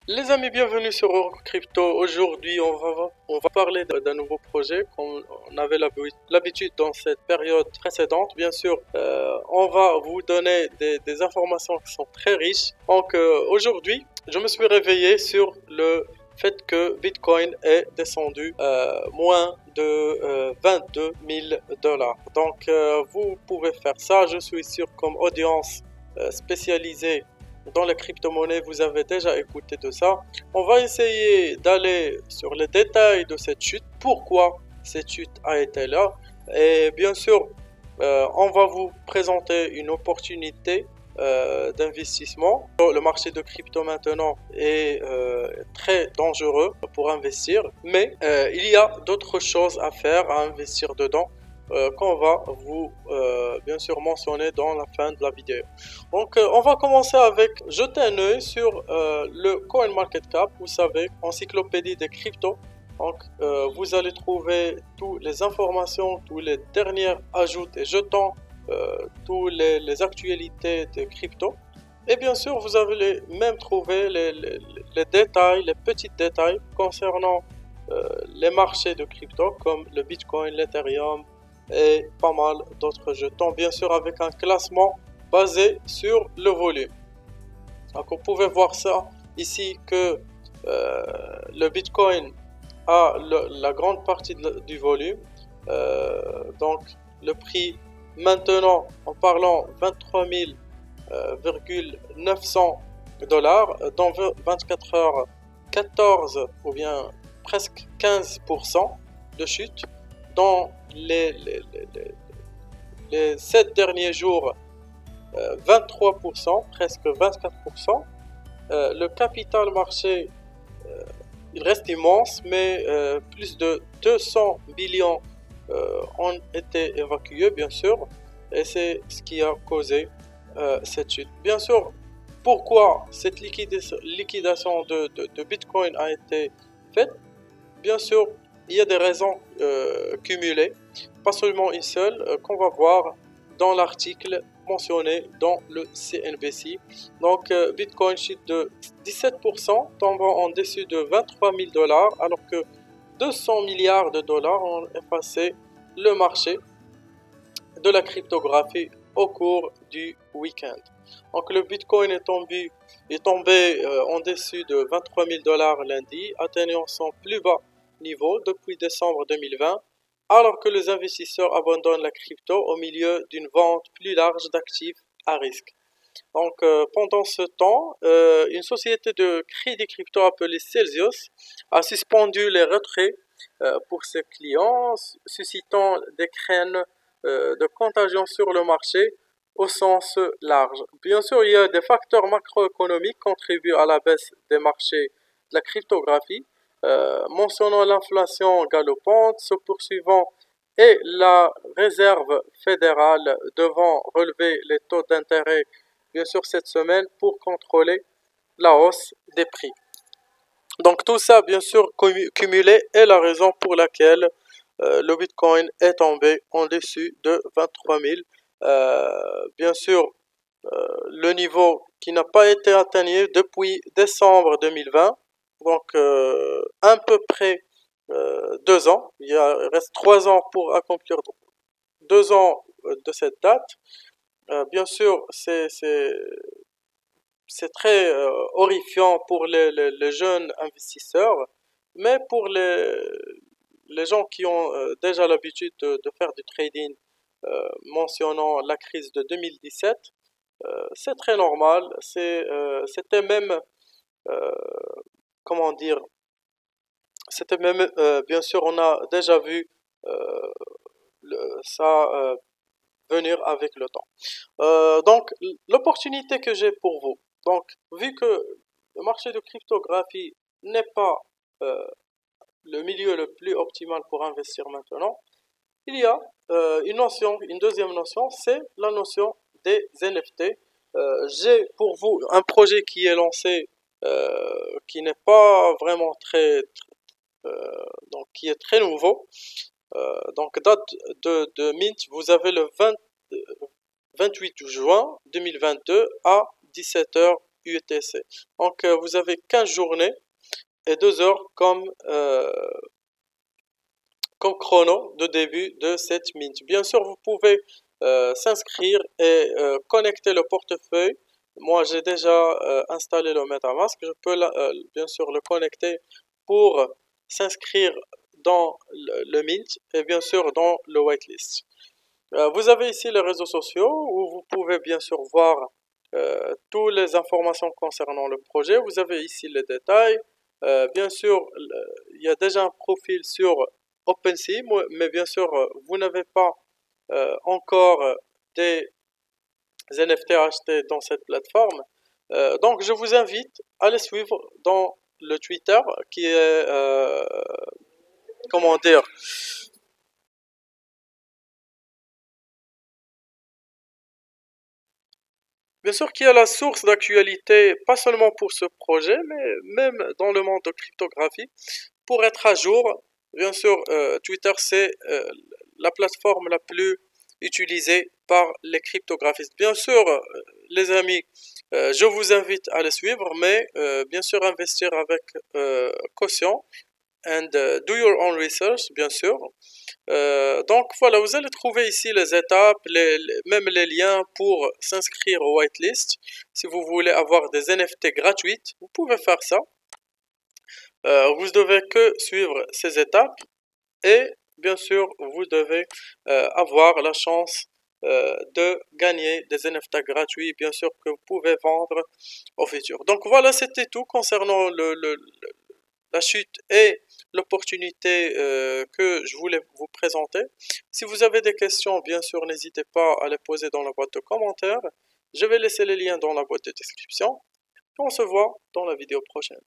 Les amis, bienvenue sur Eurocrypto. Aujourd'hui, on va parler d'un nouveau projet comme on avait l'habitude dans cette période précédente. Bien sûr, on va vous donner des informations qui sont très riches. Donc, aujourd'hui, je me suis réveillé sur le fait que Bitcoin est descendu moins de 22 000 dollars. Donc, vous pouvez faire ça. Je suis sûr comme audience spécialisée dans les crypto-monnaies, vous avez déjà écouté de ça. On va essayer d'aller sur les détails de cette chute, pourquoi cette chute a été là. Et bien sûr, on va vous présenter une opportunité d'investissement. Le marché de crypto maintenant est très dangereux pour investir, mais il y a d'autres choses à faire, à investir dedans. Qu'on va vous bien sûr mentionner dans la fin de la vidéo. Donc on va commencer avec jeter un œil sur le CoinMarketCap, vous savez, encyclopédie des cryptos. Donc vous allez trouver toutes les informations, tous les derniers ajouts et jetons, toutes les actualités des cryptos. Et bien sûr, vous allez même trouver les détails, les petits détails concernant les marchés de crypto comme le Bitcoin, l'Ethereum, et pas mal d'autres jetons, bien sûr avec un classement basé sur le volume. Donc vous pouvez voir ça ici que le Bitcoin a la grande partie du volume. Donc le prix maintenant en parlant 23 900 dollars dans 24 heures, 14 ou bien presque 15% de chute. Dans les 7 derniers jours, 23%, presque 24%. Le capital marché, il reste immense, mais plus de 200 billions ont été évacués, bien sûr, et c'est ce qui a causé cette chute. Bien sûr, pourquoi cette liquidation de Bitcoin a été faite? Bien sûr, il y a des raisons cumulées, pas seulement une seule, qu'on va voir dans l'article mentionné dans le CNBC. Donc, Bitcoin chute de 17%, tombant en dessus de 23 000 dollars, alors que 200 milliards de dollars ont effacé le marché de la cryptographie au cours du week-end. Donc, le Bitcoin est tombé en dessus de 23 000 dollars lundi, atteignant son plus bas niveau depuis décembre 2020, alors que les investisseurs abandonnent la crypto au milieu d'une vente plus large d'actifs à risque. Donc, pendant ce temps, une société de crédit crypto appelée Celsius a suspendu les retraits pour ses clients, suscitant des craintes de contagion sur le marché au sens large. Bien sûr, il y a des facteurs macroéconomiques qui contribuent à la baisse des marchés de la cryptographie, mentionnant l'inflation galopante, se poursuivant et la réserve fédérale devant relever les taux d'intérêt, bien sûr, cette semaine pour contrôler la hausse des prix. Donc tout ça, bien sûr, cumulé est la raison pour laquelle le Bitcoin est tombé en dessus de 23 000. Bien sûr, le niveau qui n'a pas été atteint depuis décembre 2020, donc à peu près 2 ans. Il reste 3 ans pour accomplir 2 ans de cette date. Bien sûr, c'est très horrifiant pour les jeunes investisseurs, mais pour les gens qui ont déjà l'habitude de faire du trading, mentionnant la crise de 2017, c'est très normal. C'était même, euh, comment dire, c'était même, bien sûr, on a déjà vu ça venir avec le temps. Donc, l'opportunité que j'ai pour vous, donc, vu que le marché de cryptographie n'est pas euh, le milieu le plus optimal pour investir maintenant, il y a une deuxième notion, c'est la notion des NFT. J'ai pour vous un projet qui est lancé, qui n'est pas vraiment donc qui est très nouveau. Donc date de mint, vous avez le 28 juin 2022 à 17h UTC. Donc vous avez 15 journées et 2 heures comme chrono de début de cette mint. Bien sûr, vous pouvez s'inscrire et connecter le portefeuille. Moi, j'ai déjà installé le MetaMask. Je peux bien sûr le connecter pour s'inscrire dans le mint et bien sûr dans le whitelist. Vous avez ici les réseaux sociaux où vous pouvez bien sûr voir toutes les informations concernant le projet. Vous avez ici les détails. Bien sûr, il y a déjà un profil sur OpenSea, mais bien sûr, vous n'avez pas encore des NFT achetés dans cette plateforme. Donc, je vous invite à les suivre dans le Twitter qui est, comment dire, bien sûr qu'il y a la source d'actualité, pas seulement pour ce projet, mais même dans le monde de cryptographie. Pour être à jour, bien sûr, Twitter, c'est la plateforme la plus utilisée par les cryptographistes. Bien sûr, les amis, je vous invite à les suivre, mais bien sûr, investir avec caution and do your own research, bien sûr. Donc voilà, vous allez trouver ici les étapes, même les liens pour s'inscrire au whitelist. Si vous voulez avoir des NFT gratuites, vous pouvez faire ça. Vous devez que suivre ces étapes et bien sûr, vous devez avoir la chance de gagner des NFT gratuits, bien sûr que vous pouvez vendre au futur. Donc voilà, c'était tout concernant la chute et l'opportunité que je voulais vous présenter. Si vous avez des questions, bien sûr, n'hésitez pas à les poser dans la boîte de commentaires. Je vais laisser les liens dans la boîte de description. Et on se voit dans la vidéo prochaine.